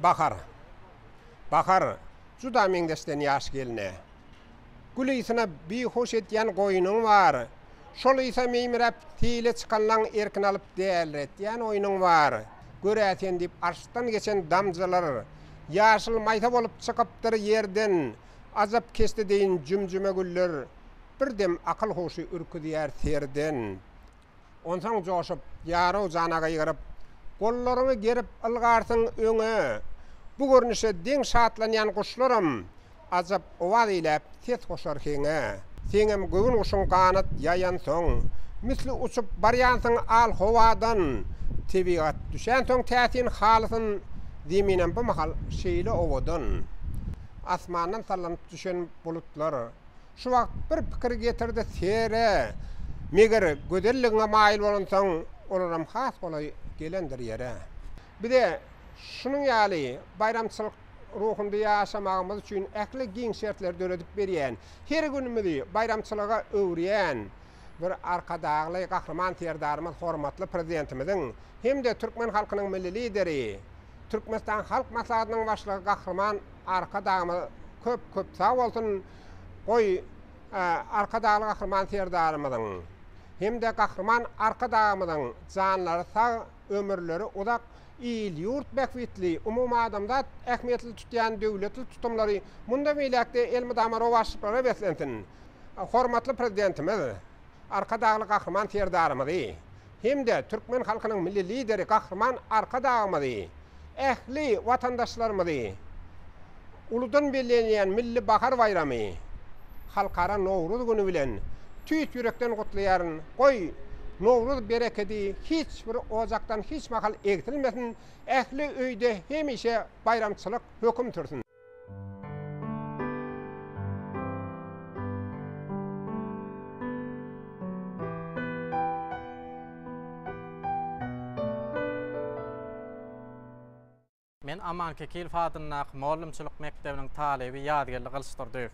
Bakar. Bakar. Juda meňdeşden ýaş geline. Gülisine bir hoş etýän goýunyň bar. Şol ise meýmirep tile çykanlaň erkin alyp däldretýän oýunyň bar. Göräsen dip arşdan geçen damjalar ýaşyl maýta bolup çykypdyr ýerden. Azap kesti deyin jümjüme güller. Birdem akıl hoşy ürküdýär serden. Onsaň joşup ýaro janaga ýygyryp gollaryny gerip ylgarsyň öňe. Bu görnüşe deň şatlanýan guşlarym azap owad ilep ses goşar heňe. Seňem göwün uşun kanat ýaýan soň misli uçup barýansyň al howadan tebigat düşen soň täsin halysyn zeminen bu mahal şeýle owadan. Asmandan sallanıp düşen bulutlar şu wagt bir pikir getirdi sere. Meger gözelligiňe maýyl bolansaň olaram has bolay gelendir ýere. Bir de şunun ýaly bayramçylyk ruhunda ýaşamagymyz üçin ähli giň şertler döredip berýän. Her günümizi bayramçylyga öwrýän bir arkadagly gahrman terdarymyz hormatly prezidentimiziň hem de türkmen halkynyň milli lideri, Türkmenistan halk maslahatynyň başlygy gahrman arkadagymyz köp sag bolsun goý arkadagly gahrman terdarymyzyň hem de gahrman arkadagymyzyň janlary sag, ömürleri udak il yurt bekvitli umum adamda ähmiýetli tutýan döwletli tutumlary munda meýlekde elmi damara başlyklary beslensin. Hormatly prezidentimiz arkadagly gahrman terdarymyzy hem de türkmen halkynyň milli lideri gahrman arkadagymyzy ähli watandaşlarymyzy uludan bellenýän milli bahar bayramy halkara Nowruz güni bilen tüýt ýürekden gutlaýaryn. Goý Nowruz bereketi hiç bir ocaktan hiç mahal egtilmesin, ähli öýde hemişe bayramçylyk höküm türsün. Men Amanka Kilfadynak Mollumçylyk mekdebiniň talebi ýadgerli gylşdyrdyk.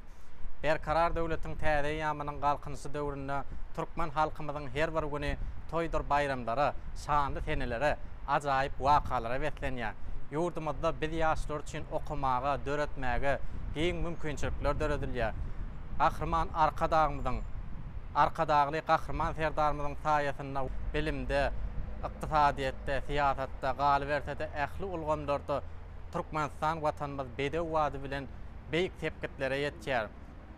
Berkarar döwletiň täze ýamynyň galkynsy döwründe türkmen halkymyzyň her bir güni toýdur bayramlary, şanly senelere, ajaýyp wakalara betlenýär. Ýurdumyzda biz ýaşlar üçin okumaga, döretmäge giň mümkinçilikler döredilýär. Gahrman arkadagly gahrman serdarymyzyň saýasynda bilimde, iqtisadiýetde, siýasatda, galybertede ähli ulgamlarda Türkmenistan watanymyz bedew wady bilen beýik tepkitlere ýetýär.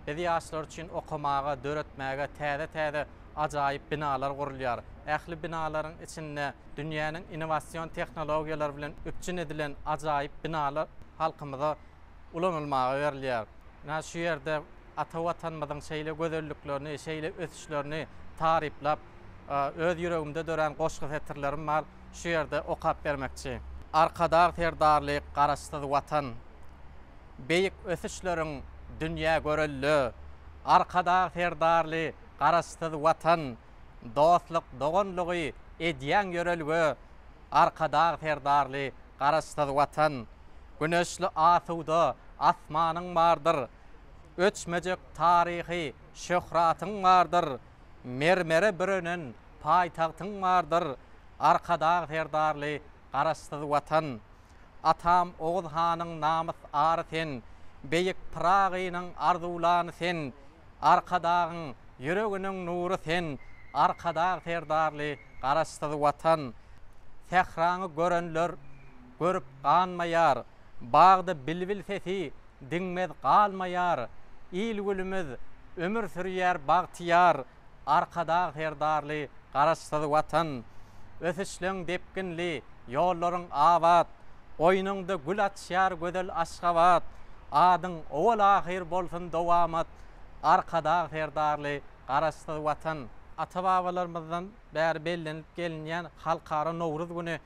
Biz ýaşlar üçin okumaga, döretmäge täze ajaýyp binalar gurulýar. Ähli binalaryň içinde dünýäniň innowasion tehnologiýalary bilen öpçün edilen ajaýyp binalar halkymyza ulanylmaga berilýär. Näme şu ýerde ata watanymyzyň şeýle gözelliklerini, şeýle ösüşlerini taryplap öz ýüregimde dören goşgy setirlerim bar. Şu ýerde okap bermekçi. Arkadag terdarlyk, garaşsyz watan, beýik ösüşleriň dünýä görelli, arkadag terdarly, garaşsyz watan, dostlyk, doganlygy edýän ýörelgi, arkadag terdarly, garaşsyz watan, güneşli asuda asmanyň bardyr, öçmejek taryhy şöhratyň bardyr, mermere bürenen paýtagtyň bardyr, arkadag terdarly, garaşsyz watan, atam Oğuz hanyň namys ary sen, beýik Pragynyň arzulany sen, arkadagyň ýüreginiň nury sen, arkadag terdarly, garaşsyz watan. Sehraňy görenler görüp ganmaýar, bagda bilbil sesi diňmez galmaýar, il gülümüz ömür sürýär bagtyar, arkadag terdarly, garaşsyz watan. Ösüşleň depkinli, ýollaryň awat, oýnuňda gül açýar gözel aşgabat, adyň owal ahir bolsun dowamat, arkadag terdarly, garaşsyz watan. Ata-babalarymyzdan bäri bellenip gelinýän halkara Nowruz güni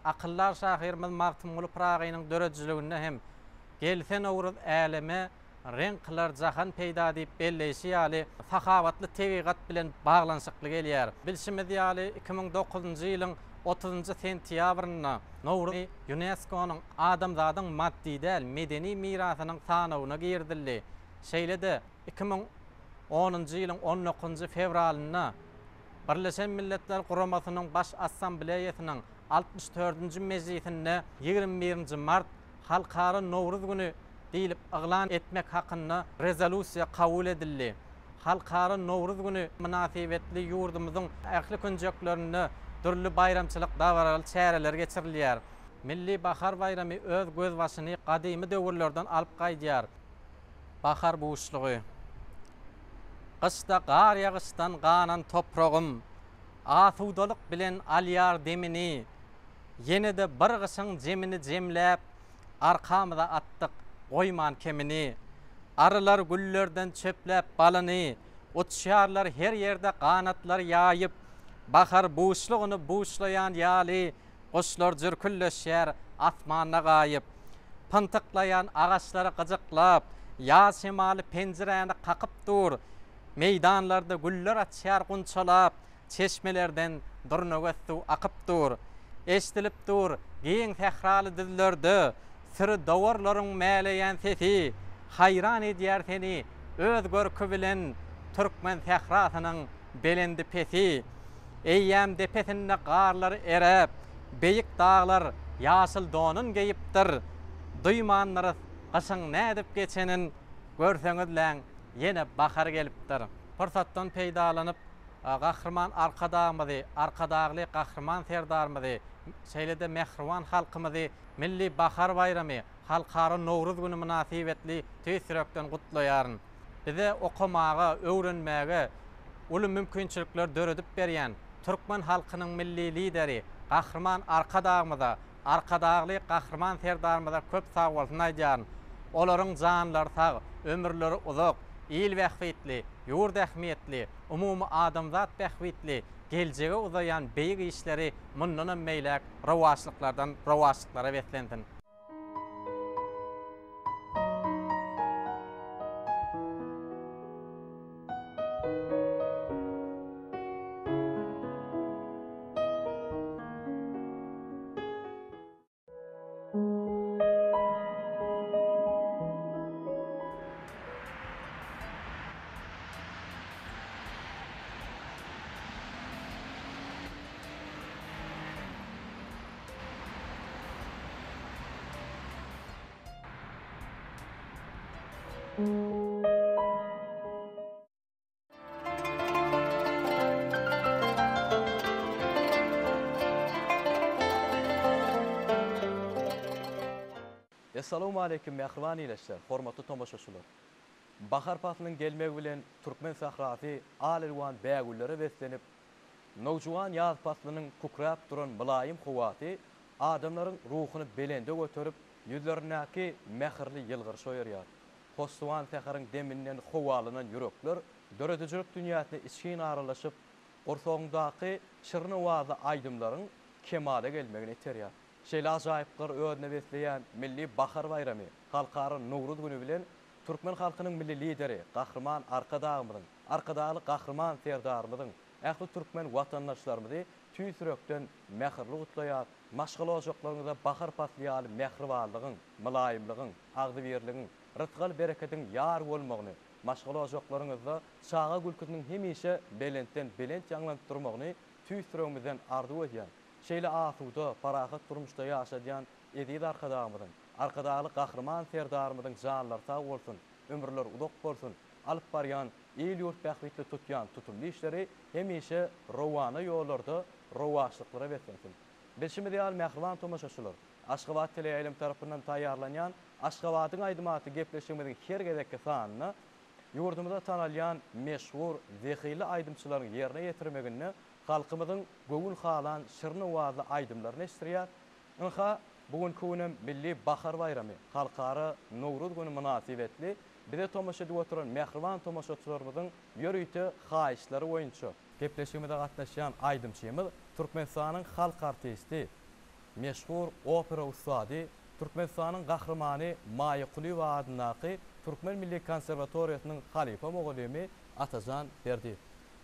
akyllar şahyrymyz Magtymguly Pragynyň döredjiliginde hem gelse Nowruz äleme renkler jahan peýda diýip belleşi ýaly sahawatly tebigat bilen baglanşykly gelýär. Bilşimiz ýaly 2009-njy ýylyň 30-njy sentýabryna Nowruz UNESCO-nyň adamzadyň maddi däl medeni mirasynyň sanawyna girdildi. Şeýle-de 2010-njy ýylyň 19-njy fevralyna Birleşen Milletler Guramasynyň baş assambleýasynyň 64-nji mejlisinde 21-nji mart halkara Nowruz günü diýilip yglan etmek hakyna rezolüsiýa kabul edildi. Halkara Nowruz günü münasibetli ýurdumyzyň ähli künjeklerini türlü bayramçylyk dawaraly çäreler geçirilýär. Milli bahar bayramy öz göz başyny gadymy döwürlerden alyp gaýdýar. Bahar buýuşlugy. Qışda gar ýagysdan ganan topragym, asudalyk bilen alýar demini, ýene-de bir gysyň jemini jemläp, arkamyza atdyk goýman kemini, arılar güllerden çöpläp balany, uçýarlar her ýerde kanatlar ýaýyp, bahar buýuşlugyny buýuşlaýan ýaly, goşlar jürkülleşýär asmana gaýyp, pyntyklaýan agaçlary gyjyklap, ýaz şemaly penjireni kakyp dur, meydanlarda güller açýar gunçalap, çeşmelerden durnöwet suw akyp dur, eşdilip dur giň tehraly dillerde, siri dawarlaryň mäleýän sesi, hayran edýär seni öz görkü bilen türkmen tehrasynyň belendi pesi. Eýýäm depesinde garlar erep, beýik dağlar ýaşyl donun geyipdir, duýmanlary gysyň nädip geçenin görseňizläň ýene bahar gelipdir. Fursatdan peýdalanyp gahrman arkadagly gahrman serdarmyzy, şeýlede mehriban halkymyzy milli bahar bayramy, halkara Nowruz günü münasibetli tüýsürekden gutlaýaryn. Bize okumaga, öwrenmäge uly mümkinçilikler döredip berýän türkmen halkynyň milli lideri, gahrman arkadagly gahrman serdarmyza köp sag bolsun aýdýaryn. Olaryň janlary sag, ömürleri uzak, il wähwetli, ýurt ähmiýetli, umumy adamzat wähwetli, geljege uzayan beýik işleri mundan meýlek rawaçlyklara wetlensin. Assalamu alaikum mehriban ileşler, hormatly tomoşaçylar. Bahar patlynyň gelmegi bilen türkmen sahrasy alelwan bägüllere beslenip, nowjuwan ýaz patlynyň kukrap duran mylaýym howaty adamlaryň ruhuny belende götürip, ýüzlerindäki mehirli ýylgyr şoýarýar. Hostuwan täheriň deminden howalanan ýürekler döredijik dünýäsine içkin aralaşyp, ortaňdaky şyrny wazy aýdymlaryň kemale gelmegini terýär. Şeýle ajaýyplar öňe besleýän milli bahar bayramy, halkara Nowruz günü bilen türkmen halkynyň milli lideri, gahrman arkadagly gahrman serdarmyzyň, ähli türkmen watandaşlarymyzy tüýsürekden mehirli gutlaýar, maşgul ojaklaryňyza bahar patlaýaly mehribanlygyň, mylaýymlygyň, agdybirligiň, rıtgal bereketiň ýar bolmagyny, maşgul ojaklaryňyzda çağa gülküniň hemişe belentden belent ýanglanıp durmagyny tüýsüregimizden arzu edýär. Şeýle asuda, parahat durmuşda ýaşadýan edil arkadagly gahrman serdarmyzyň janlary sag bolsun, ömürleri uzak bolsun, alyp barýan el ýurt bähwetli tutýan tutumly işleri hemişe rowana ýollarda rowaçlyklara betlensin. Beşimi diýal mehriban tomoşaçylar, Aşgabat teleýaýlym tarapyndan taýýarlanýan Aşgabatyň aýdymaty gepleşigimiziň her gedekki sanyny ýurdumyzda tanalýan meşhur zehili aýdymçylaryň ýerine ýetirmegini halkymyzyň göwül halan şyrny wazy aýdymlaryny eşdirýär. Inha bugün könem milli bahar bayramy, halkara Nowruz günü münasibetli bize tomoşa edip oturan mehriban tomoşaçylarymyzyň ýörüýti haýyşlary boýunça gepleşigimizde gatnaşýan aýdymçymyz Türkmenistanyň halk artisti, meşhur opera ustady, Türkmenistanyň gahrmany Maýykuly wadynaky Türkmen Milli Konserwatoriýasynyň Halipa Moğolemy Atajan Berdi.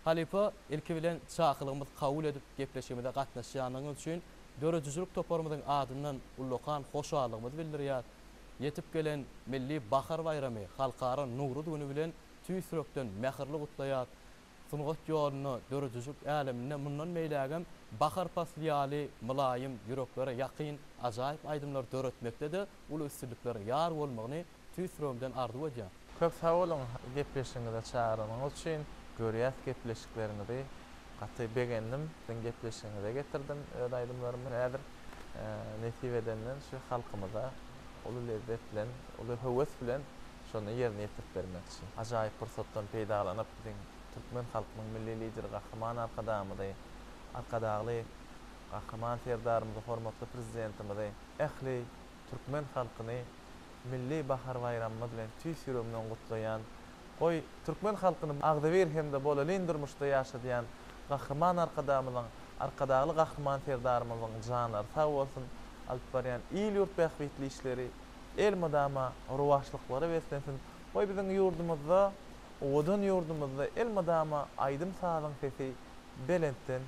Halipa ilki bilen çaqylygymyz kabul edip gepleşigimizde gatnaşýanyňyz üçin döredijlik toparmyzyň adyndan ullukan hoşallygymyzy bildirýär. Yetip gelen milli bahar bayramy, halkara Nowruz günü bilen tüýsürekden mehirli gutlaýar. sungat ýoluny dörüjük älemine mundan meýlägem bahar pasliýaly mylaýym ýüreklere ýakyn ajaýyp aýdymlar döretmekde ulu üstünlikleri ýar bolmagyny tüýsürümden arzuw edýär. Köp sag bolun gepleşiňizde çağırmaňyz üçin, görýäs gepleşiklerinizi gaty begendim. Siň gepleşiňize getirdim öz aýdymlarymı. Häzir nesip edenden şu halkymyza ulu lezzet bilen, ulu höwes bilen şonu ýerine ýetip bermekçi. Ajaýyp pursatdan peýdalanyp biziň türkmen halkynyň milli lideri Gahryman arkadamyzy, arkadagly Gahryman serdarymyzy, hormatly prezidentimizi, ähli türkmen halkyny milli bahar bayramı bilen tüýsürümden gutlaýan, goý türkmen halkyny agdaber hemde bolalindirmişde ýaşadýan Gahryman arkadamyzyň, arkadagly Gahryman serdarymyzyň janlary sag bolsun, alyp barýan il ýurt bähbetli işleri, el madama ruwaşlyklary beslensin. Goý biziň ýurdumyzda, odan ýurdumyzda el madama aýdym sagyň sesi belentden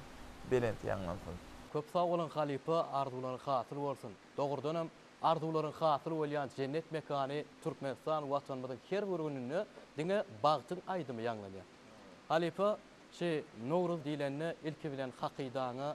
belent ýanlansyn. Köp sag bolan halipa arzuwlaryň hasyl bolsun. Dogurdanam arzuwlaryň hasyl bolýan cennet mekany Türkmenistan watanymyzyň her bir gününi diňe bagtyň aýdymy ýanglanýar. Halipa Nowruz diýlenni ilki bilen hakydaňy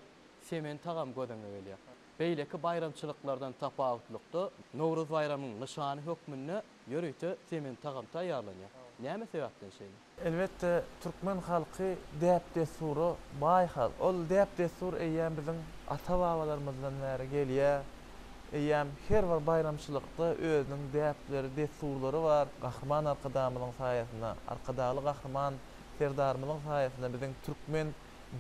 semen tagam gödüňe gelýär. Beýleki bayramçylyklardan tapawutlykda Nowruz bayramynyň nyşany hökmünde ýörüýte semen tagam taýýarlanýar. Näme sebäpden şeýle? Elbette türkmen halky däp desuru baý hal. Ol däp desur eýýän biziň ata-babalarymyzdan bäri gelýär. Eýýän her bir bayramçylykda özüniň däpleri, desurlary bar. Gahryman arkadamynyň saýasynda, arkadaly Gahryman serdarymynyň saýasynda biziň türkmen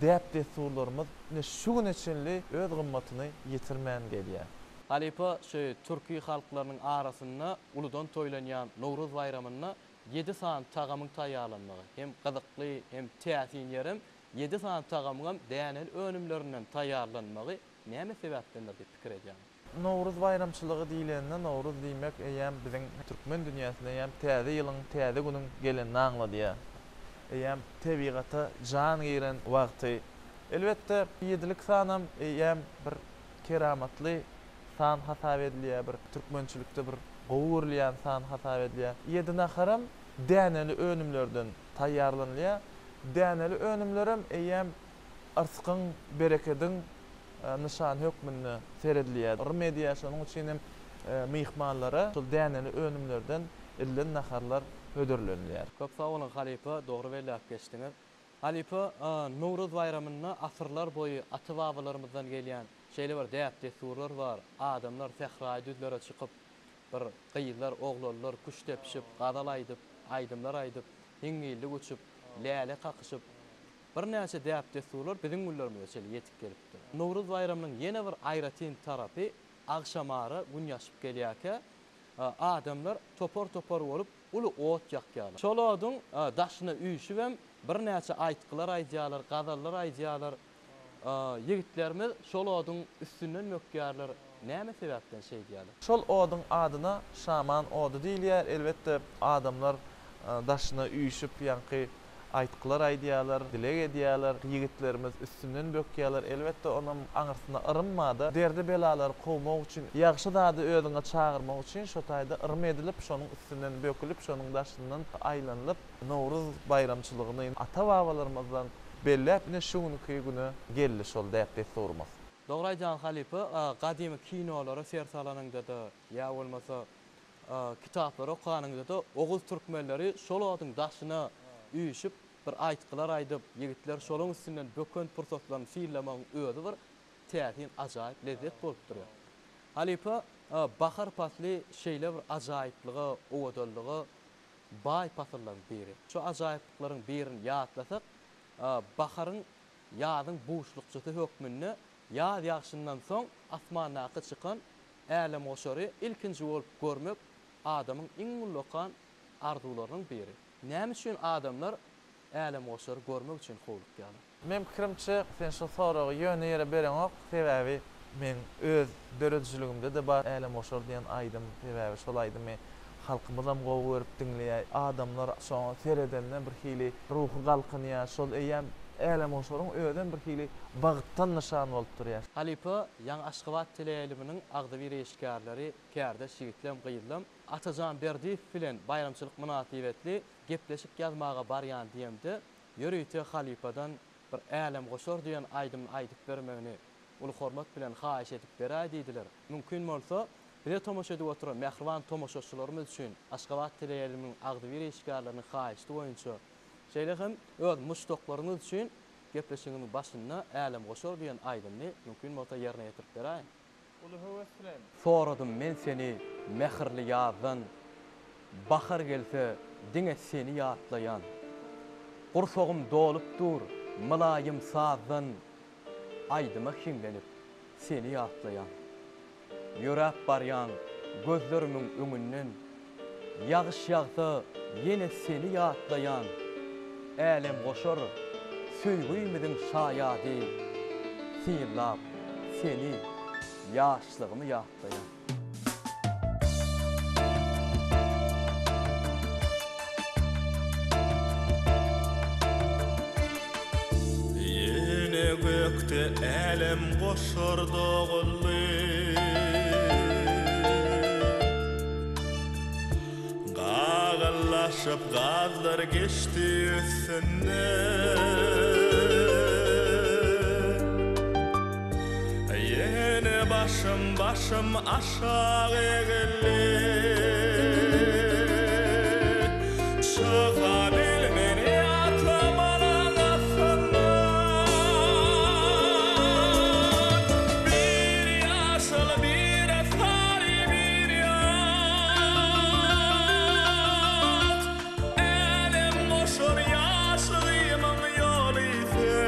däp desurlarymyz şu gün içinli öz gymmatyny ýitirmän gelýär. Halipa Türki halklarynyň arasynda uludan toýlanýan Nowruz bayramyna 7 saat tagamyň taýýarlanmagy hem gyzykly hem täsin ýerim 7 saat tagamyň dänel önümlerinden taýýarlanmagy näme sebäpdendir diýip pikir edýär. Nowruz bayramçylygy diýilende Nowruz diýmek eýäm biziň türkmen dünýäsinde eýäm täze ýylyň täze günüň gelenini aňladýar. Eýäm tebigaty jan giren wagty. Elbetde 7lik sanam eýäm bir keramatly san hasap edilýär, bir türkmençilikde bir gowurlayan san hasap edilýär. 7 naharam däneli önümlerden taýýarlanýar. Däneli önümlerim eýäm arsykyň berekediň nyşan hökmünde seredilýär. Remediýa şonuň üçin hem myhmanlara şol däneli önümlerden illen naharlar ödürlenýär. Köp sag bolan halipa, dogry belläp geçdiňiz. Halipa Nowruz bayramyna asyrlar boyu ata-babalarymyzdan gelýän şeýle bir däp desurlar bar. Adamlar sehra düzlere çykyp bir gyýlar, oglanlar kuş tepişip, gadal aýdyp, aýdymlar aýdyp, hiňgillik uçup, läle kakyşyp bir näçe däp desurlar biziň güllerimizde şeýle ýetip gelipdi. Nowruz bayramynyň ýene bir aýratyn tarapy agşamary gün ýaşyp gelýärke adamlar topor bolup ulu ot ýakýarlar. Şol odyň daşyna üýüşip hem bir näçe aýtgylar aýdýarlar, gadallar aýdýarlar. Ýigitlerimiz şol odyň üstünden mökýärler. Näme sebäpden şeý diýerler? Şol odyň adyna şaman ody diýilýär. Elbetde adamlar daşyna üýüşip ýanky aýtgylar aýdýarlar, dilek edýärler. Ýigitlerimiz üstünden bökýärler. Elbetde onuň aňyrsyna yrynmady. Derdi belalar gowmak üçin, ýagşy zady özüňe çağırmak üçin şo taýda yrym edilip, şonuň üstünden bökülip, şonuň daşyndan aýlanylyp, Nowruz bayramçylygyny ata-babalarymyzdan belläp şu günü geldi şol däp desurmaz. Dogryjan halipa gadymy kinolara sersalanyňda da ýa bolmasa kitaplara okanyňda da Oğuz türkmenleri şol odyň daşyna üýüşip bir aýtgylar aýdyp, ýigitler şoluň üstünden böken pursatlaryny fiillamagyň özi bir täsin ajaýyp lezzet bolup durýar. Halipa bahar pasly şeýle bir ajaýyplygy, owadalygy baý paslarlaryň biri. Şu ajaýyplyklaryň birini ýatlasak, baharyň ýazyň boşlukçysy hökmünde ýaz ýagşyndan soň asmanaky çykan äle moşary ilkinji bolup görmek adamyň iň ulkan arzuwlarynyň biri. Näme üçin adamlar äle moşary görmek üçin howluk ýalar? Men pikirimçe sen şu soragy ýöne ýere bereňok sebäbi men öz döredçiligimde de bar äle moşary diýen aýdym sebäbi şol aýdymy halkymyzam gowuryp dinleýär. Adamlar şoňa seredenden bir hili ruhy galkynýar. Şol eýem äle moşaryň öýden bir hili bagtdan nyşan bolup durýar. Halipa ýaňy Aşgabat teleýiliminiň agdaby reşgärleri kärde şigitlem gyýyldym. Atajan Berdiýew bilen bayramçylyk münasibetli gepleşip ýazmaga barýan diýemde Yörüýte halipadan bir älem goşar diýen aýdymyny aýdyp bermegini ulu hormat bilen haýyş edip beräýär diýdiler. Mümkin bolsa bir tomoşa edip oturan mähriban tomoşaçylarymyz üçin Aşgabat teleýärimiň agdy bir eşgärlerini haýyşdy boýunça şeýle hem öz muşdoklaryňyz üçin gepleşigimiň başynda älem goşar diýen aýdymny mümkin bolsa ýerine ýetirip beräýin. Ulu höweslen. Soradym men seni mehirli ýazdan, bahar gelse diňe seni ýatlaýan. Gursogum dolupdur, mylaýym sazdan, aýdyma hiňlenip seni ýatlaýan. Ýörep barýan gözlerimiň öňünden, ýagyş ýagsa ýene seni ýatlaýan. Älem goşar, söýgüýmediň şaýady, sirlap seni ýaşlygymy ýatlaýan. Ýene gökde älem goşar dogully, gagalaşyp gazlar geçdi üstünden. Başım aşağı eğildi, çıkabilmeni atlamadan aslandan. Bir yaşıl bir efsane bir yat, elim boşur yaşlıyımın yolu ise.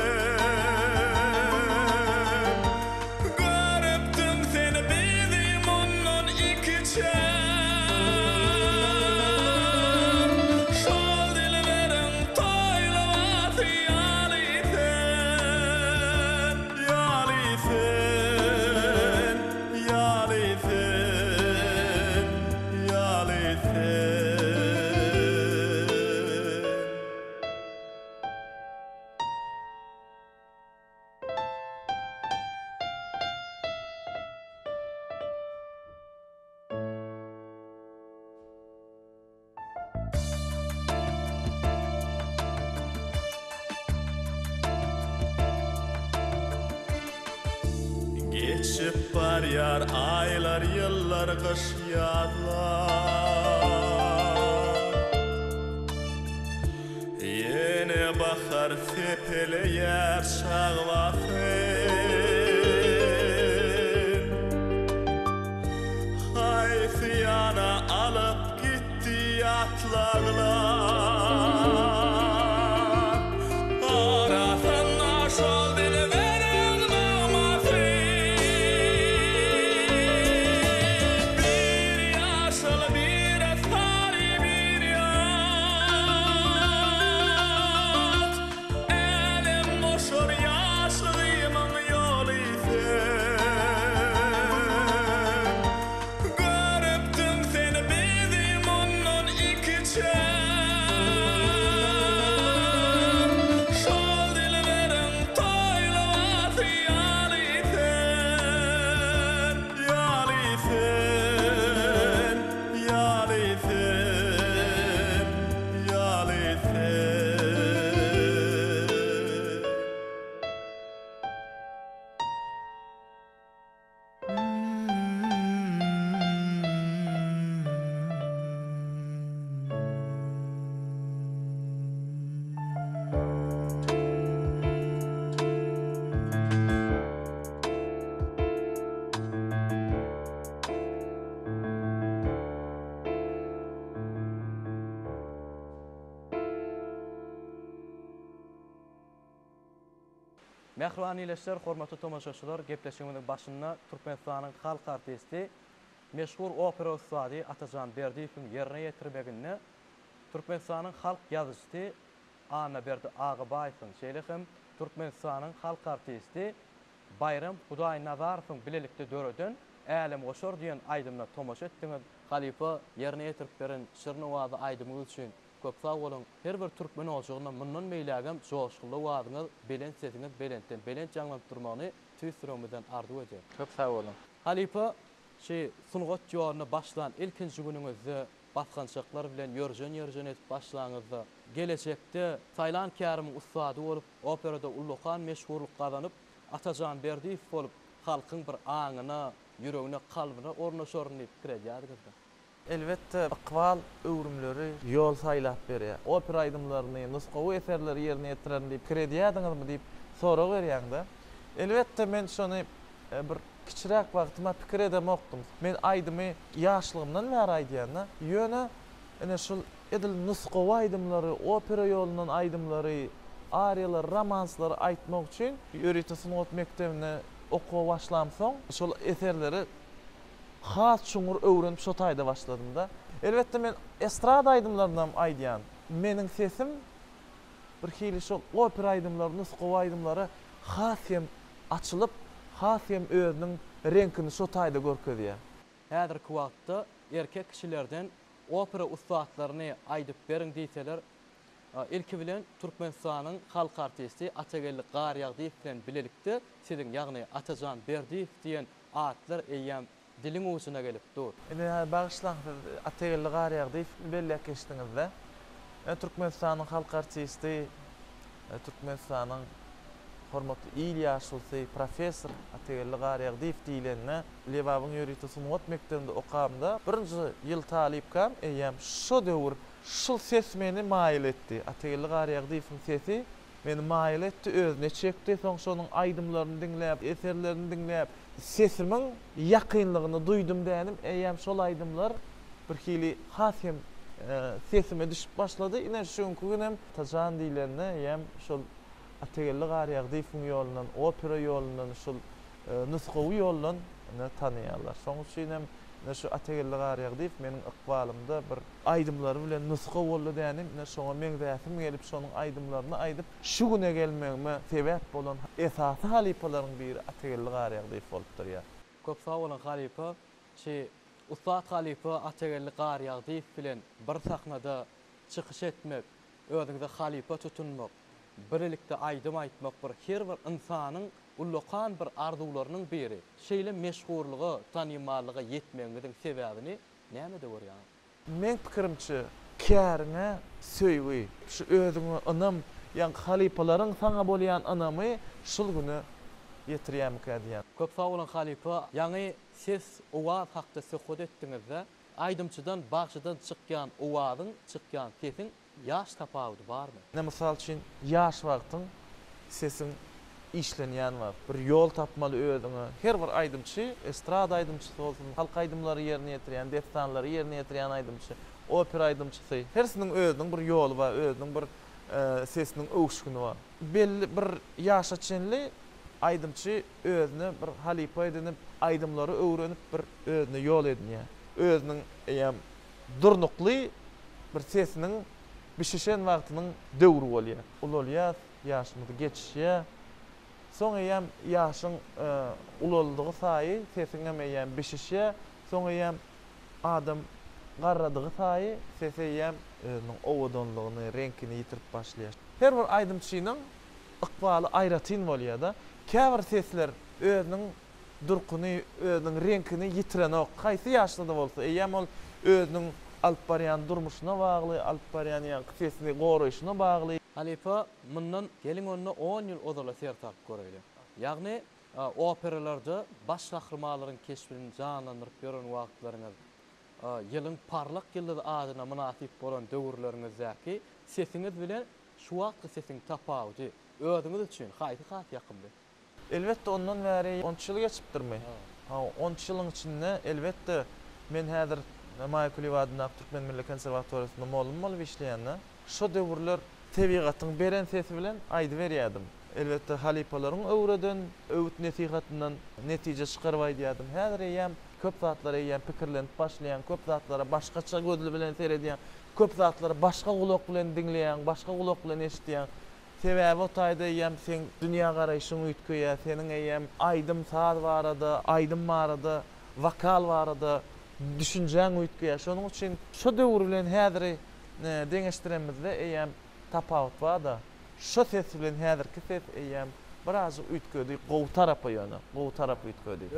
Geçip barýar aylar, yıllar, kış, ýazlar. Ýene bahar sepeleýär şagwatyn. Haýsy ýana alyp gitdi ýatlaglar. Arasynda şol dili Mähriban ýyleşler, hormatly tomoşaçylar, gepleşigimiň başynda Türkmenistanyň halk artisti, meşhur opera ustady Atajan Berdiýewiň ýerine ýetirmeginde Türkmenistanyň halk ýazyjysy Anaberdi Agybaýewiň, şeýle hem Türkmenistanyň halk artisti Bayram Hudaý Nazarowyň bilelikde döreden älem goşar diýen aýdymna tomoşa etdiňiz. Halipa ýerine ýetirip beren şirni wada aýdymyň üçin köp sag bolun. Her bir türkmen olşygyndan mundan meýlägem joşgully wadyňyz, belen sesiňiz belenten, belent jaňlap durmagyny tüýsürümizden arzu edýär. Köp sag bolun. Halipa, şi sungat ýolyna başlan ilkinji günüňizde baskançaklar bilen yörjen etip başlaňyzda gelecekde Taylan Kärimiň ustady bolup operada ullukan meşhurluk kazanyp Atajan Berdiýew bolup halkyň bir aňyna, ýüregine, kalbyna ornaşaryn diýip pikir edýärdiňizler. Elbette aqval öwrümleri yol saylap berýär. Opera aýdymlaryny, nusgawy eserleri ýerine ýetiren diýip pikir edýärdiňizmi diýip sorag berýärdi. Elbette men şonu bir kiçirak wagtyma pikir edemokdum. Men aýdymy ýaşlygymdan bäri aýdýanna, ýöne ene şol edil nusgawy aýdymlary, opera ýolundan aýdymlary, ariyalar, romanslary aýtmak üçin Ýöritasyn ot mektebine okuw başlamsoň, şol eserleri has çuňur öwrenip şo taýda başladym da. Elbette men estrada aýdymlaryndan aýdýan. Meniň sesim bir hili şol opera aýdymlary, nusgawy aýdymlary hasym açylyp, hasym özüniň renkini şo taýda görkezýär. Häzirki wagtda erkek kişilerden opera ustadlaryny aýdyp beriň diýseler, ilki bilen Türkmenistanyň halk artisti Atagelli Garyagdiýew bilen bilelikde siziň ýagny Atajan Berdiýew diýen atlar eýýäm diliň uçuna gelip dur. Ene bagışlaňyz Atagelli Garyagdiýew bellek geçdiňizde. Türkmenistanyň halk artisti, Türkmenistanyň hormatly il ýaşulsy professor Atagelli Garyagdiýew diýilenne Lebabyň Ýöritasyn ot mektebinde okamda birinji ýyl talipkam eýýäm şo döwür şol ses meni maýyl etdi. Atagelli Garyagdiýewiň sesi meni maýyl etdi, özüne çekdi. Soň şonuň aýdymlaryny dinläp, eserlerini dinläp, sesimiň ýakynlygyny duýdum dänim. Eýýäm şol aýdymlar bir hili hasym sesime düşüp başlady. Ine şoňky günem Tajan diýilenne eýýäm şol Atagelli Garyagdiýewiň ýolundan, opera ýolundan, şol nusgawy ýolundan tanýarlar. Şoň üçin hem şu Atagelli Garyagdiýew meniň aqbalymda bir aýdymlary bilen nusga boldy dänim. Şoňa meň däsim gelip şonuň aýdymlaryny aýdyp şu güne gelmegime sebäp bolan esasy halypalaryň biri Atagelli Garyagdiýew bolup durýar. Köp sag bolan halypa, ustad halypa Atagelli Garyagdiýew bilen bir sahnada çykyş etmek, özüňizde halypa tutunmak, birlikde aýdym aýtmak bir her bir insanyň ullukan bir arzuwlarynyň biri. Şeýle meşhurlygy, tanýmalygy ýetmegiň sebäbini näme de görýär? Men pikirimçe kärine söýgi, şu özüňi anam, ýa-ni halypalaryň saňa bolýan anamy şol güni ýetirýämik diýär. Köp sag bolan halypa, ýa-ni ses owaz hakda söhbet etdiňizde aýdymçydan, bagçydan çykýan owazyň, çykýan sesiň ýaş tapawudy barmy? Ne mysal üçin ýaş wagtyň sesiň işlenýän bar. Bir ýol tapmaly özüňe. Her bir aýdymçy, estrada aýdymçysy bolsun, halk aýdymlary ýerine ýetirýän, destanlary ýerine ýetirýän aýdymçy, opera aýdymçysy. Hersiniň özüniň bir ýoly bar, özüniň bir sesiniň öwüşgüni bar. Belli bir ýaşa çenli aýdymçy özüne bir halypa edinip, aýdymlary öwrenip bir özüne ýol edinýär. Özüniň eýem durnukly bir sesiniň bişişen wagtynyň döwri bolýar. Ul bolýar, ýaşymyzy geçişýär. Soň eýem ýaşyň ulaldygy saý sesiňe eýem bişişýär. Soň eýem adam garradygy saý sesi eýem özüniň owadanlygyny, renkini ýitirip başlaýar. Her bir aýdymçynyň aqbaly aýratyn bolýar da. Käbir sesler özüniň durkuny, özüniň renkini ýitirenok. Gaýsy ýaşlyda bolsa, eýem ol özüniň alyp barýan durmuşyna bagly, alyp barýan sesini goraýyşyna bagly. Halypa mundan gelin önüne 10 ýyl odala sertap görýär. Ýagny operalarda baş gahrymalaryň keşbini janlandyryp ýören wagtlaryňyz, ýylyň parlak ýyldy adyna munasip bolan döwürleriňizdäki sesiňiz bilen şu wagtky sesiň tapawudy özüňiz üçin gaýdy ýakyndy. Elbette ondan bäri 10 ýyl geçipdirmi? 10 ýylyň içinde elbette men häzir Maýkuliwadyň Türkmen Milli Konserwatoryasynda molum bolup işleýände, şo döwürler tebigatyň beren sesi bilen aýdy berýärdim. Elbette halypalaryň öwreden, öwüt nesihatynyň netije çykaryp aýdýardım. Häzir eýem köp zatlara eýem pikirlenip başlaýan, köp zatlara başgaça gözle bilen seredýän, köp zatlara başga gulak bilen dinleýän, başga gulak bilen eşitýän. Sebäbi o taýda eýem sen dünýä garaýşyň üýtkeýär, seniň eýem aýdym saz barada, aýdym barada, vokal barada düşünjäň üýtkeýär. Şonuň üçin şo döwür bilen häzir deňeşdiremizde eýem tapawut bar da. Şo ses bilen häzirki ses eýem biraz üýtgedi, gowy tarapy ýöne, gowy tarapy üýtgedi.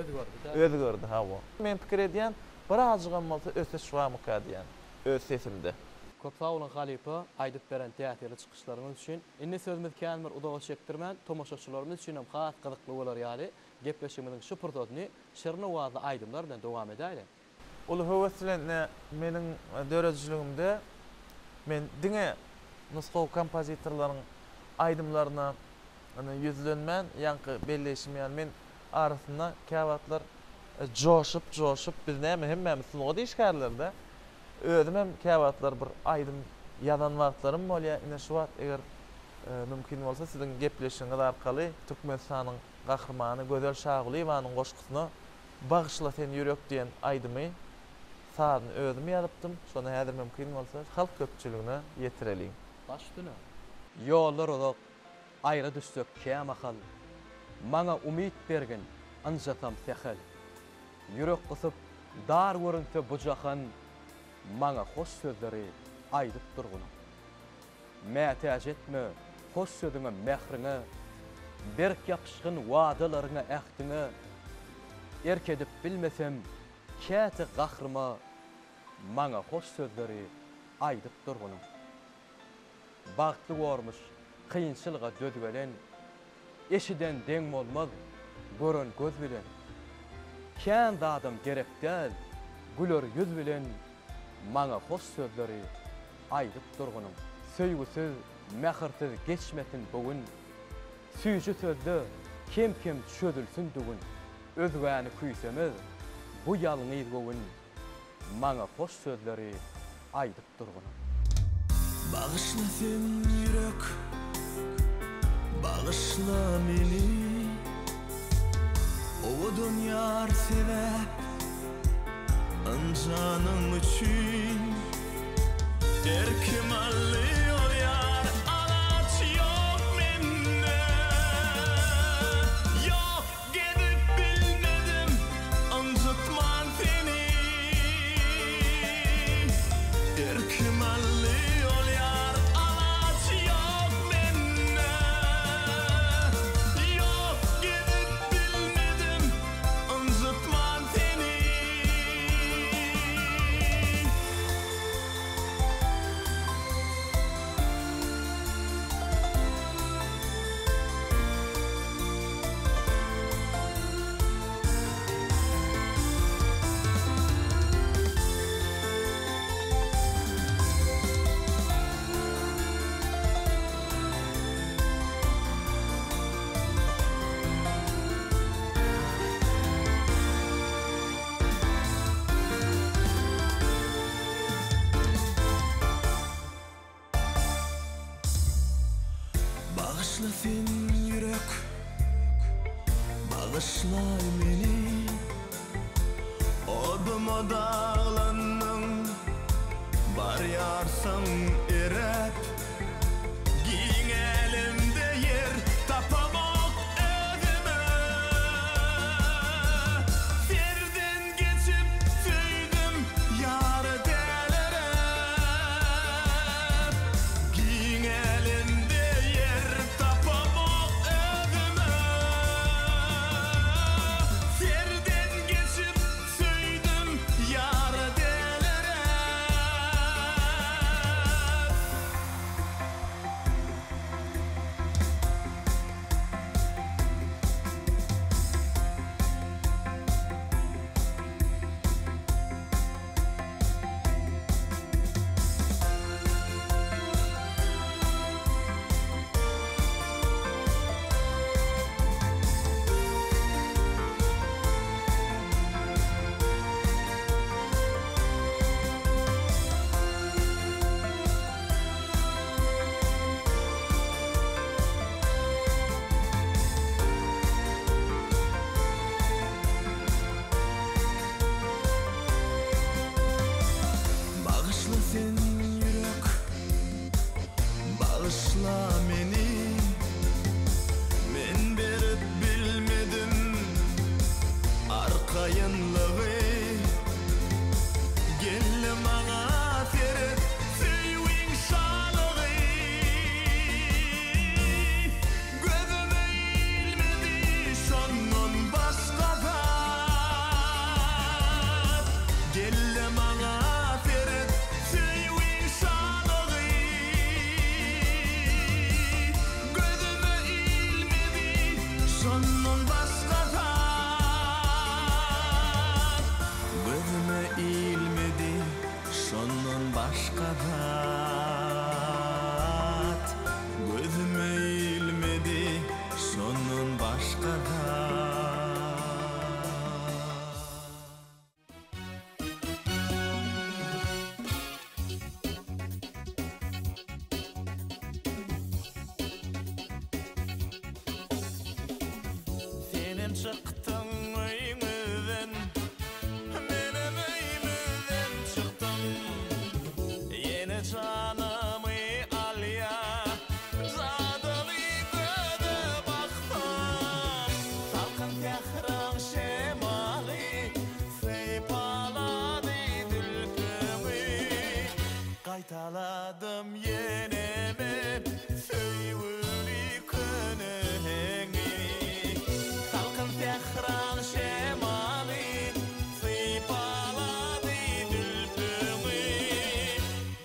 Özgördi, hawa. Men pikir edýän, birazjygam bolsa öse şuwamyk edýän. öz sesimde. Köp sağ olun Halipa, aýdyp beren täsirli çykyşlaryňyz üçin. Indi sözümiz känmir udaga çekdirmän, tomoşaçylarymyz üçin hem has gyzykly bolar ýaly. Gepleşigimiziň şu pursatyny şerini wagtly aýdymlar bilen dowam edeýle. Ulu höweslenme meniň döredçiligimde men diňe nuskaw kompozitorlaryň aýdymlaryna yüzlenmän, ýanky belleşmeýän men arasynda käwatlar joşup biz näme hemmemiz sunuga diýişkärlerde özüm hem käwatlar bir aýdym ýazan wagtlarym bolýar. Ine şu wagt eger mümkin bolsa siziň gepleşiňiz arkaly Türkmenistanyň gahrmany Gözel Şagulyewanyň goşgusyna Bagışla sen ýürek diýen aýdymy saň özüm ýazypdym. Şonu häzir mümkin bolsa halk köpçüligine ýetirelim. Başdyna. Ýollar ozak, aýra düşsek kämahal. Maňa umyt bergen anjatam sehel. Ýürek gysyp dar görünse bu jahan maňa hoş sözleri aýdyp durgun. Mätäj etme, hoş sözüňe mehriňe, berk ýapyşgyn wadalaryňa ähdiňe, erkedip bilmesem käte gahrıma maňa hoş sözleri aýdyp durgun. Bagtly gormuş, kıyınçılığa dödüvelen, eşiden deň bolmaz, gören göz bilen. Kän dadam gerek däl, güler yüz bilen, maňa hoş sözleri aýdyp durgunum. Söýgüsiz, mähirsiz geçmesin bugün, süýjü sözde kim çödülsün dugün. Özgäni küýsemiz, bu ýalňyz bugün, maňa hoş sözleri aýdyp durgunum. Bağışla sen yürek, bağışla meni, o dünyar sebep, ancanım üçün, erkemalli ol yar, alaç yok mende, yok gedip bilmedim, anjutman seni, erkemalli bağışla sen yürek, bağışla meni, odumo dağlandım, bar yarsan erep, giyin elimde yer tapamok özüme, serden geçip söydüm yarı delerep, giyin elimde yer tapamok özüme, serden geçip söydüm yarı delerep, saat gözüme ilmedi şonun başka da. Senin çıktın öymüden, benim öymüden çıktın. Yeni canımı al ya, zadılı göde baktım. Salkın tehran şemali, seypaladı dülkümü. Kaytaladım yine ben, söylü könüğünü. Salkın tehran şemali, seypaladı dülkümü.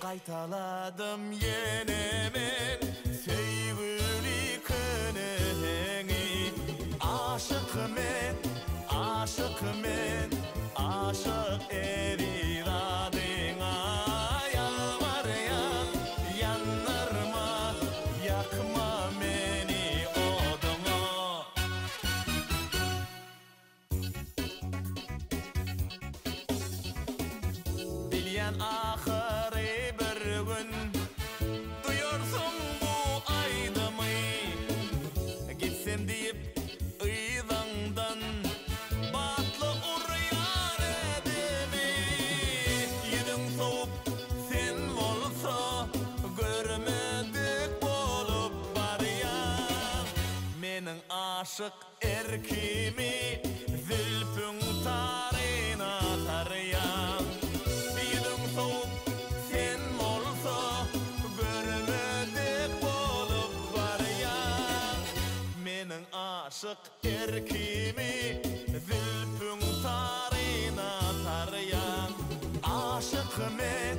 Kaytaladım yine ben, söylü könüğünü. Aşık men, aşık men, aşık eriradına. Yalvarıyan yanırma, yakma beni oduna. Bilyen ahırı bir gün, duyursun bu aydımı. Gitsem deyip ıydandan, batlı uryan edimi. Yüzün soğup sen olsa, görmedik bolup baryan. Menin aşık erkimi, zülfün tarina tarayan. Yüzün soğup sen olsa, görmedik bolup baryan. Menin aşık erkimi, zülfün tarina tarayan. Aşık men,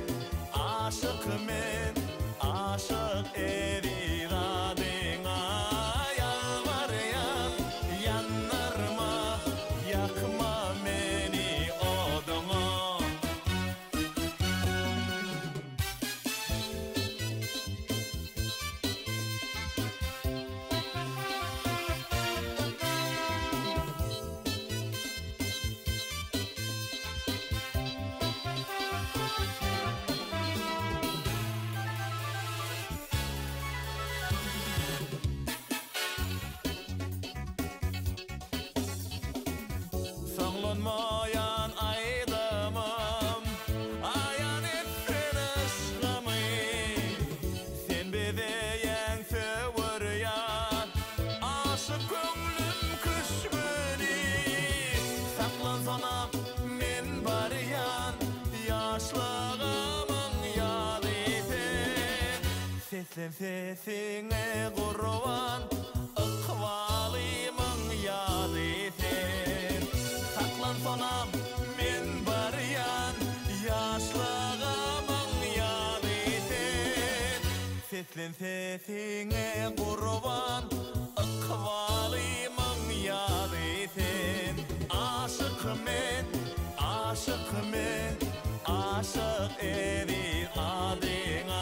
aşık men, aşık eriradına. Yalvarıyan yanırma, yakma beni oduna. Sağlanmayan aydamam, ayan etsin aşkımı. Sen bedeyen sövryan, aşık gönlüm küşmeni. Saklansana men baryan, yaşlığımın yad eten. Seslen sesine kurban, ıkvalımın yad eten. Saklansana men baryan, yaşlığımın yad eten. Seslen sesine kurban, ıkvalımın yad eten. Aşık men, aşık men, aşık erir adına.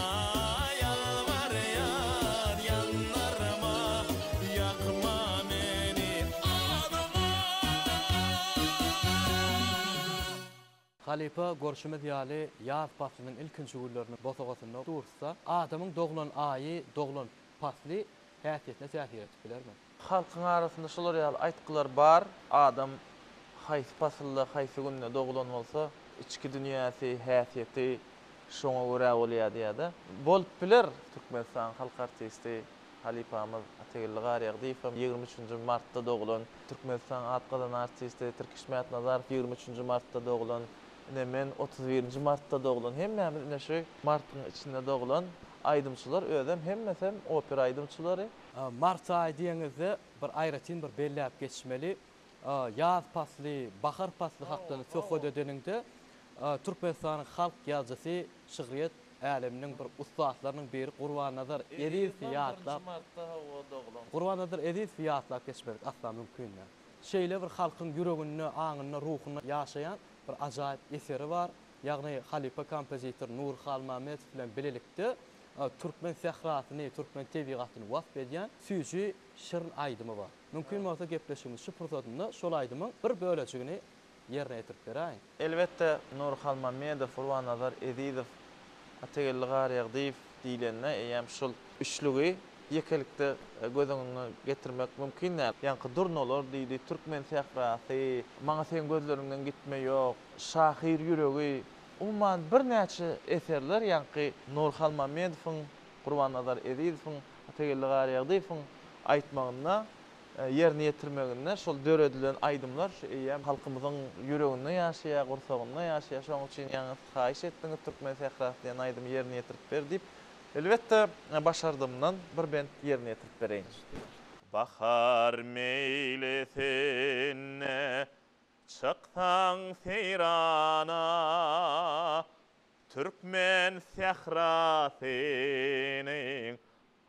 Yalvarıyan yanırma, yakma beni oduna. Halipa görüşümüz ýaly ýaz faslynyň ilkinji günlerini bosagatynda dursa, adamyň doglan aýy, doglan fasly häsiýetine täsir etip bilermi? Halkyň arasynda şolar ýaly aýtgylar bar. Adam haýsy fasylda, haýsy günde doglan bolsa, içki dünýäsi, häsiýeti şoňa görä bolýar diýär-de. Bolup biler Türkmenistan halk artisti Halipamyz Ategilli Garyagdypam 23 martda doglan. Türkmenistan atgadan artisti Turkish Mat Nazarov 23 martda doglan. Men 31 martda doglan. Hemmämiz ine şu martyň içinde doglan aýdymçylar ödem hemmesem opera aýdymçylary. Mart aýy diýeňizde bir aýratyn bir belläp geçmeli. Ýaz pasly, bahar pasly hakdyny söhbet edeninde Türkmenistanyň halk ýazgysy şyhryet äleminiň bir ustadlarynyň biri Gurbanazar Ediz ýatlap Gurbanazar Ediz ýatlap geçmek asla mümkin näme. Şeýle bir halkyň ýüreginde, aňyna, ruhyna ýaşaýan bir ajaýyp eseri bar. ýagny Halipa kompozitor Nur Halmamet bilen bilelikde Türkmen sahrasyny, Türkmen tebigatyny wasf edýän süýji Şirin Aydymy bar. Mümkin bolsa gepleşigimiz şu pursatynda şol aydymyň bir bölejigini ýerine ýetirip beräýin. Elbette Nur Halmamedov, Furwan Nazar Ezizow, Ategel Garyagdiýew diýlenne eýem şol üçlügi ýekelikde gözüňe getirmek mümkin näl. Ýa-ni durnalar diýdi, Türkmen sahrasy, maňa sen gözlerinden gitme ýok, şahyr ýüregi. Umman bir näçe eserler ýa-ni Nur Halmamedowyň, Furwan Nazar Ezizowyň, Ategel Garyagdiýewiň aýtmagyna ýerine ýetirmeginde şol döredilen aýdymlar eýem halkymyzyň ýüreginde ýaşaýar, gursagynda ýaşaýar. Şoň üçin ýa-ni haýyş etdiňiz Türkmen sahrasy diýen aýdymy ýerine ýetirip ber diýip elbette başardymdan bir bent ýerine ýetirip bereýin. Bahar meylesine çıktan seyrana Türkmen sahrasının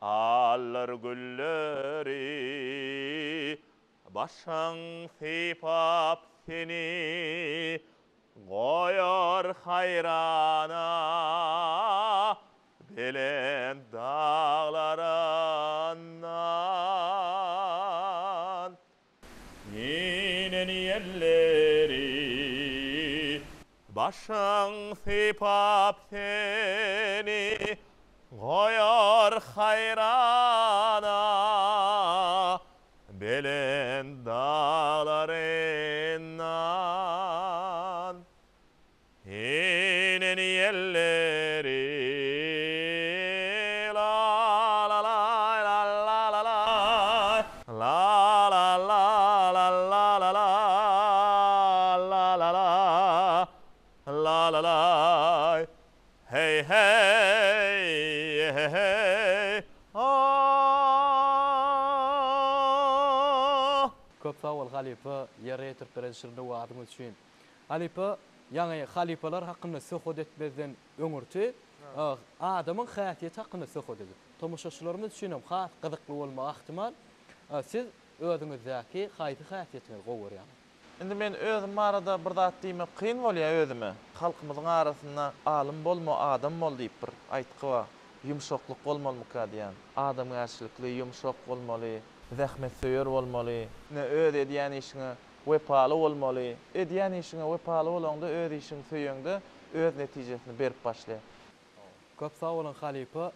allar gülleri başan sipap seni koyar hayrana belen dağlarından yine yerleri başan sipap seni koyar hayrana belen dağlarından yine yerleri hey hey hey hey Köp sağ ol Halipa, ýerine ýetirip beren şirde wadyň üçin. Halipa, ýa-ni halipalar hakynda söhbet etmezden öňürti, adamyň haýaty hakynda söhbet edip. Tomoşaçylarymyz üçin hem has gyzykly bolmagy ihtimal. Siz özüňizdäki haýaty haýatyňyzy gowurýan. Indi men özüm arada bir zat diýmek kyn bolýar özüme. Halkymyzyň arasynda alim bolma, adam bol diýip bir aýtgy bar. Yumşaklyk bolmalyka diýen. Adam ýaşlykly, yumşak bolmaly, zähmet söýür bolmaly. Ne öz edýän işine wepaly bolmaly. Edýän işine wepaly bolanda öz işiň söýüňde öz netijesini berip başlaýar. Köp sağ olun Halipa.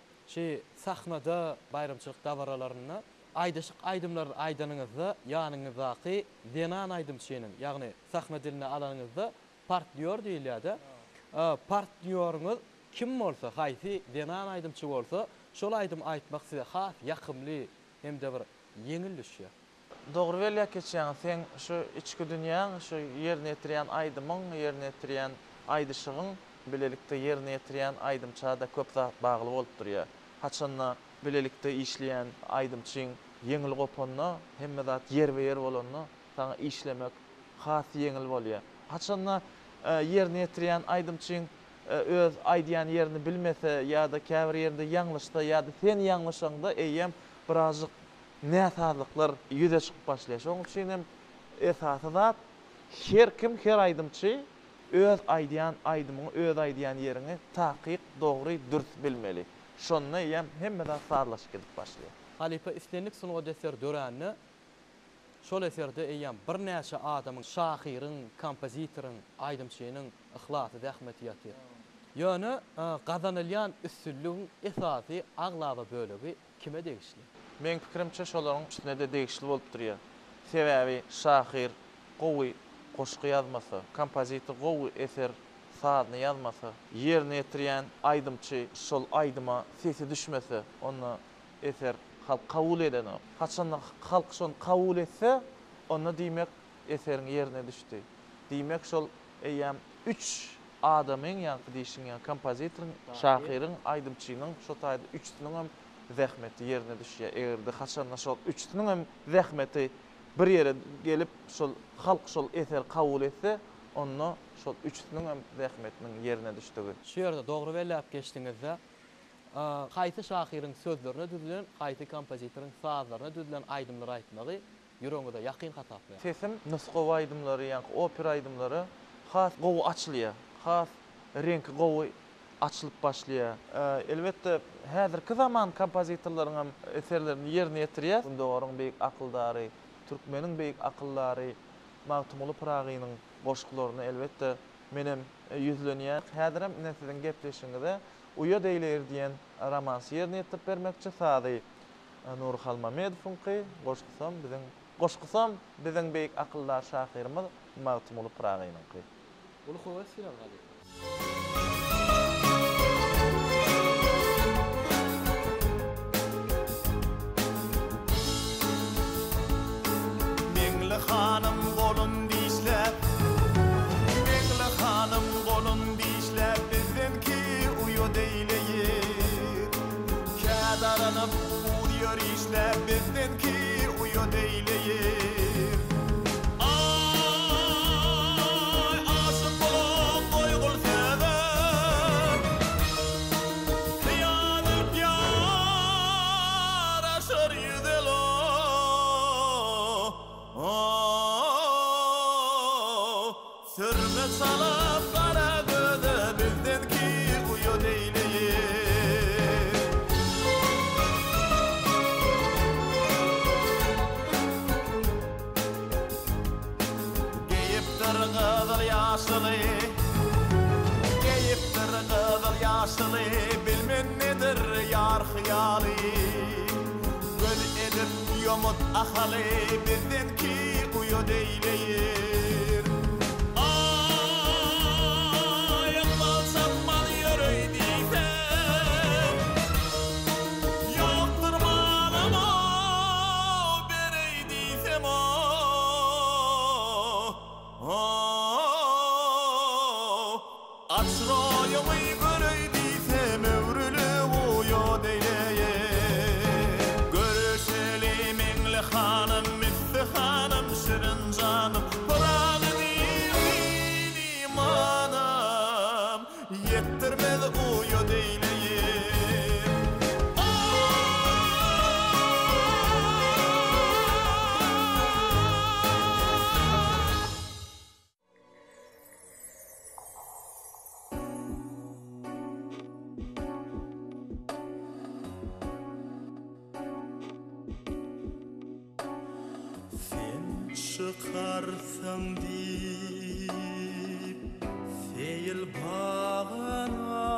Sahnada bayramçylyk dawaralaryna aýdaşyk aýdymlar aýdanyňyzda ýanyňyzdaky denan aýdym şeýinin, ýagny sahna diline alanyňyzda partnýor diýilýär-de. Partnýoruňyz kim bolsa, haýsy denan aýdymçy bolsa, şol aýdym aýtmak size has ýakymly hemde bir yeňil düşýär. Dogry welýär keçýän, sen şu içki dünýäň, şu ýerine ýetirýän aýdymyň, ýerine ýetirýän aýdyşygyň bilelikde ýerine ýetirýän aýdymçada köp zat bagly bolup durýar. Haçanna bilelikde işleyen aydımçın yeňil goponna hemme zat yer we yer bolanna saňa işlemek has yeňil bolýar. Haçanna ýerine ýetirýän aydymçyň öz aýdýan ýerini bilmese ýa-da käbir ýerinde ýaňlyşsa ýa-da sen ýaňlyşaňda eýem birazjyk näsazlyklar ýüze çykyp başlaýar. Şoň üçin hem esasy zat her kim her aydymçy öz aýdýan aydymyň öz aýdýan ýerini takyk, dogry, dürst bilmeli. Şonda ýem hemmeden sarlaşyp gidip başlaýar. Halipa islenlik sunuga deser dörenni şol eserde eýem bir näçe adamyň, şahyryň, kompozitoryň, aýdymçynyň ihlasy, zähmeti ýatyr. Ýöne gazanylýan üstünlügiň esasy aglaba bölegi kime degişli? Men pikirimçe şolaryň üstüne de degişli bolup durýar. Sebäbi şahyr gowy goşgy ýazmasy, kompozitor gowy eser saatni ýazmasy, ýerine ýetirýän aýdymçy şol aýdyma sesi düşmese, onu eser halk kabul eden. Haçan halk şonu kabul etse, onu diýmek eseriň ýerine düşdi. Diýmek şol eýem 3 adamyň ýa-ni diýişiň kompozitoryň, şahyryň, aýdymçynyň şo taýda 3-siniň hem zähmeti ýerine düşýär. Egerde haçan şol 3-siniň hem zähmeti bir ýere gelip şol halk şol eser kabul etse, onu şol 3-siniň hem zähmetiniň ýerine düşdigi. Şu ýerde dogry welläp geçdiňizde haýsy şahyryň sözlerine düzülen, haýsy kompozitoryň sazlaryna düzülen aýdymlar aýtmagy ýüregiňizde ýakyn gataplar. Sesim nusga aýdymlary, ýa-ni opera aýdymlary has gowy açylýar. Has renk gowy açılıp başlaya. Elbette häzirki zaman kompozitorlaryň hem eserlerini ýerine ýetirýär. Bunda oruň beýik akyldary, türkmeniň beýik akyllary, Magtymly Pragynyň goşgularyny elbette menem ýüzlenýär. Häzir hem näseden gepleşiňizde uýa deýler diýen romansy ýerine ýetirip bermekçi sady Nur Halmamedowyňky goşgusam biziň beýik akyllar şahyrymyz Magtymly Pragynyňky. Ulu howas filan gady. Meňli hanım golun dişläp, Meňli hanım golun dişläp, bizinki uýa deýleýär. Kädaranyp uýar işläp, bizinki uýa deýleýär. Ay, aşyk bolup goýgul sebep, ýanyp ýaraşar ýüzelo. Sürme salıp kara göze bizdenki uyu deýleýär. Geyipdir gyzyl ýaşyly, geyipdir gyzyl ýaşyly, bilmen nedir ýar hyýaly. Göz edip ýomut ahaly, bizdenki uyu deýleýär. Yettirmez uyu deýleýär. Sen çıkarsan dip feýil bagana,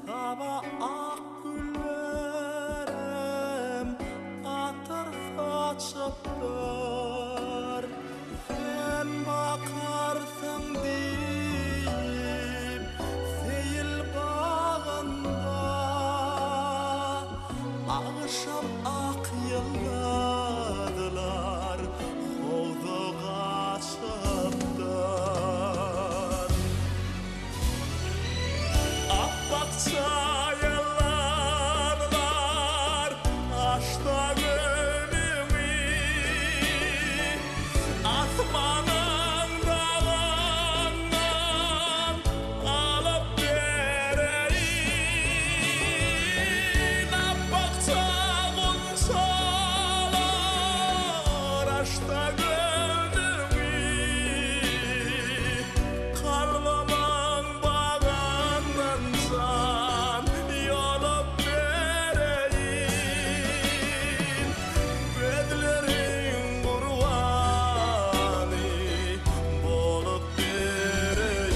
saba ak güllerem atar saçaplar. Sen bakarsan dip feýil baganda, ağşam ak ýylladylar howzaga çaplar. Appak çaýlarlar aşta gönlümi, asmanyň dağından alıp bereýin. Appak çaýlar aşta gönlümi, kalbamyň bagyndan can ýolup bereýin. Gözleriň gurbany bolup bereýin.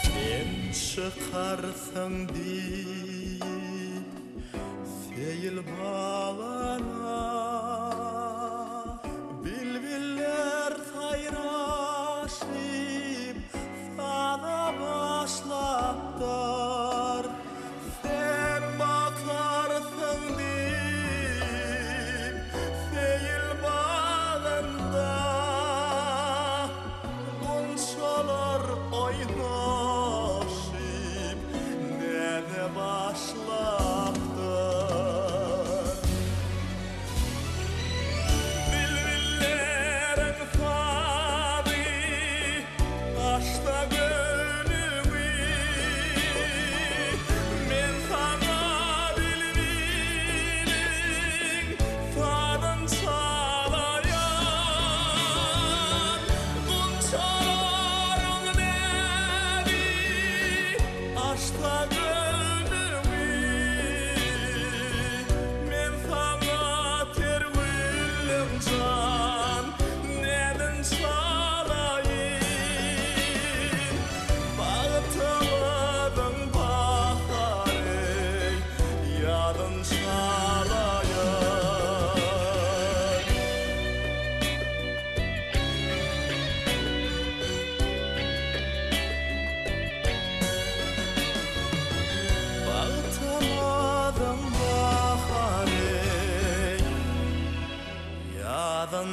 Sen çıkarsan dip feýil bagana, bilbiller saýraşyp sada başlapdyr. Sen bakarsan dip feýil baganda, gonçalar oynaşyp näde başlapdyr. gönlümü men sana bilbilin fadın çalayan bunçalarım nebi aşta gönlümü men sana tervillim can neden çalayın bağıtamadım baharı yadın çalayan bağıtamadım baharı yadın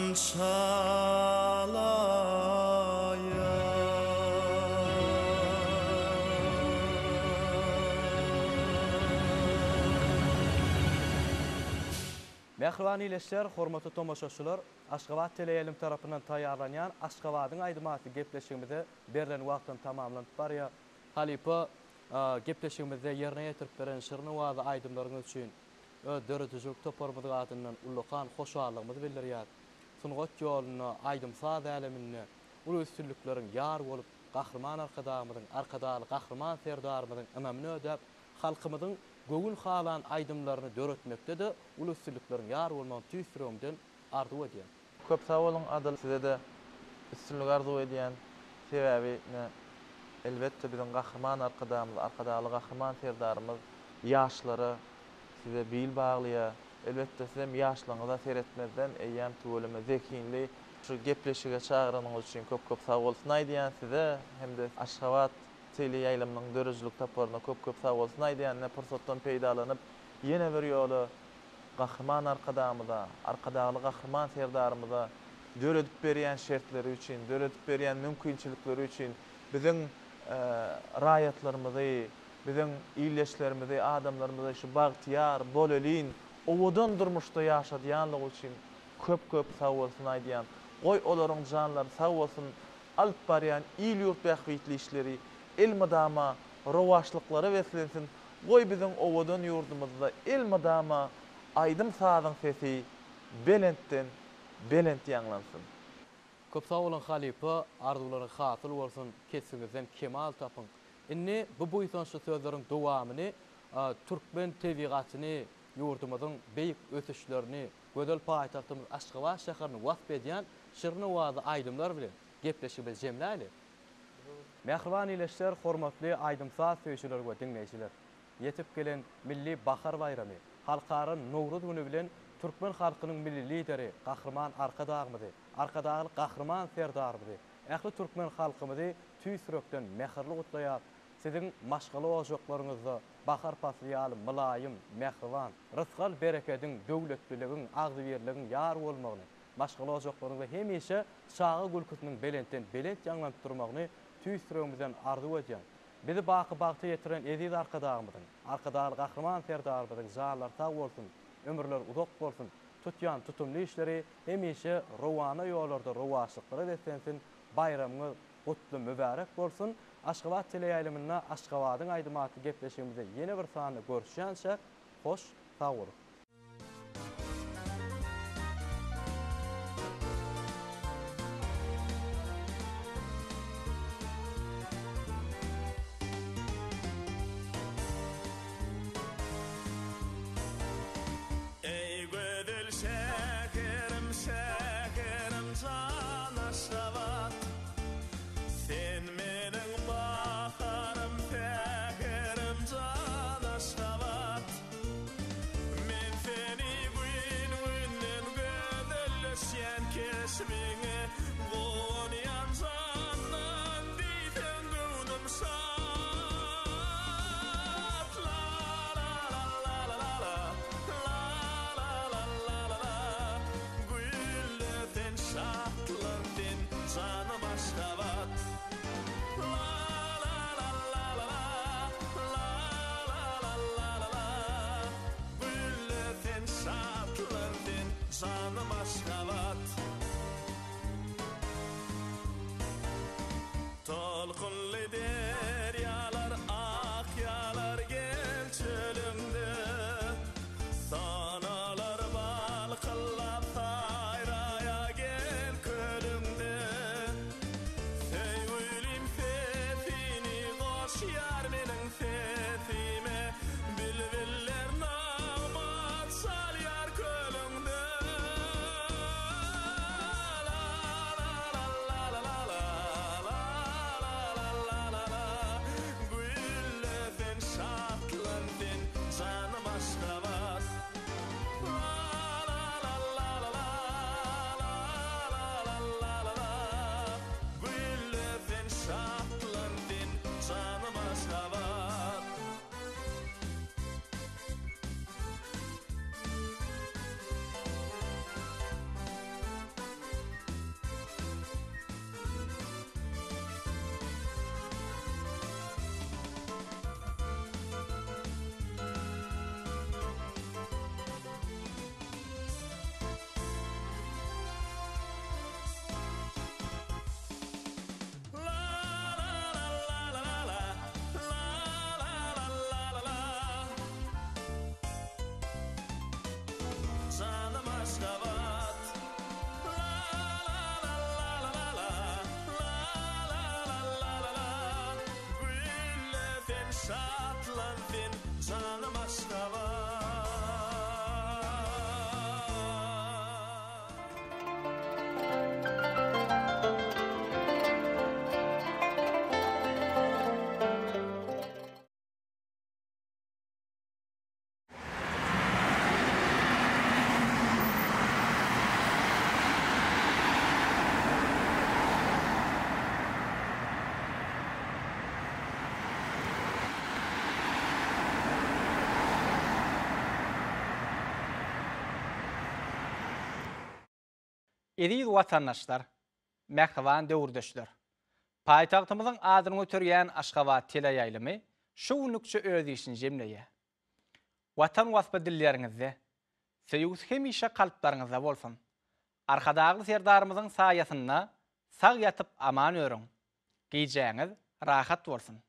Mehriban ileşler, hormatly tomoşaçylar, Aşgabat teleýelim tarapyndan taýýarlanýan Aşgabatyň aýdymaty gepleşigimizde berilen wagtdan tamamlanyp barýa. Halipa gepleşigimizde ýerine ýetirip beren şyryny wazy aýdymlaryňyz üçin döredüjük toparmyzy adyndan ullukan hoşallygymyzy bildirýär. Sungat ýoluny aýdymsaz älemini ulu üstünlikleriň ýar bolup gahrman arkadaly gahrman serdarymyzyň önemini ödäp halkymyzyň gögül halan aýdymlaryny döretmekde ulu üstünliklerin ýar bolmagy tüýsürümden arzu edýär. Köp sag bolun Adil, size de üstünlük arzu edýän sebäbi elbetde biziň gahrman arkadaly gahrman serdarymyz ýaşlary size bil baglyýa. Elbetde sizem ýaşlaryňyza seretmezden eýýäm tüwelime zekinli şu gepleşige çağıranyňyz üçin köp sag bolsun aýdýan size hemde Aşgabat teleýaýlymynyň dörüjlük taparyna köp sag bolsun aýdýan pursatdan peýdalanyp ýene bir ýoly gahrman arkadaly gahrman serdarymyza döredip berýän şertleri üçin, döredip berýän mümkinçilikleri üçin biziň raýatlarymyzy, biziň iýleşlerimizi, adamlarymyzy şu bagtyar, bolelin, owadan durmuşda ýaşadýanlygy üçin köp sag bolsun aýdýan. Goý olaryň janlary sag bolsun, alyp barýan ýyl ýurt bähwitli işleri, elmadama rowaşlyklary wesilensin. Goý biziň owadan ýurdumyzda elmadama aýdym sazyň sesi belent ýanglansyn. Köp sag bolan Halipa, arzularyň hasyl bolsun, kesingizden kemal tapyň. Inni bu boýdan şu sözleriň dowamyny türkmen tebigatyny ýurdumyzyň beýik ösüşlerini gödel paýtagtymyz Aşgabat şäherini wasp edýän şyryny wazy aýdymlar bilen gepleşigimiz jemläli. Mehriban ileşler, hormatly aýdymsaz söýüşçiler we dinleýijiler. Yetip gelen milli bahar bayramy, halkara Nowruz güni bilen türkmen halkynyň milli lideri, gahrman arkadaly gahrman serdarymyzy, ähli türkmen halkymyzy tüýsürekden mehirli gutlaýar. Siziň maşgaly ojaklaryňyzda bahar pasly mylaýym, mehriban, rızgal bereketiň, döwletliligin, agzybirligiň ýar bolmagyny, maşgaly ojaklaryňyzda hemişe çağı gülküsiniň belentden belent ýanglanyp durmagyny tüýsüregimizden arzu edýän. Bizi bagty ýetiren eziz arkadaly gahrman serdarymyzyň jalar tag bolsun, ömürler uzak bolsun, tutýan tutumly işleri hemişe rowana ýollarda rowaşlyklary deslensin, bayramyňyz gutly mübarek bolsun. Aşgabat teleýaýlymyna Aşgabatyň aýdymaty gepleşigimizde ýene bir sany görüşýänçe hoş sag bolun. Ey gödel şäkerim can Aşgabat sen meniň baharym täkerim can Aşgabat men seni günden gödelleşýän kesmiňe bolýan jandan diýsen gönüm şat la la la la la la gülleten şatlandın canım Aşgabat la la la la la la la gülleten şatlandın canım Aşgabat Talqın şatlan canım aşka var. Ediz vatandaşlar, mehriban döwürdeşler. Paýtagtymyzyň adyny götürýän Aşgabat teleýaýlymy şu günlükçe öz işini jemleýär. Watan waspa dilleriňizde, seýüs hemişe kalplaryňyzda bolsun. Arkadagy serdarymyzyň saýasyna sag ýatyp aman örüň. Giýjäňiz rahat bolsun.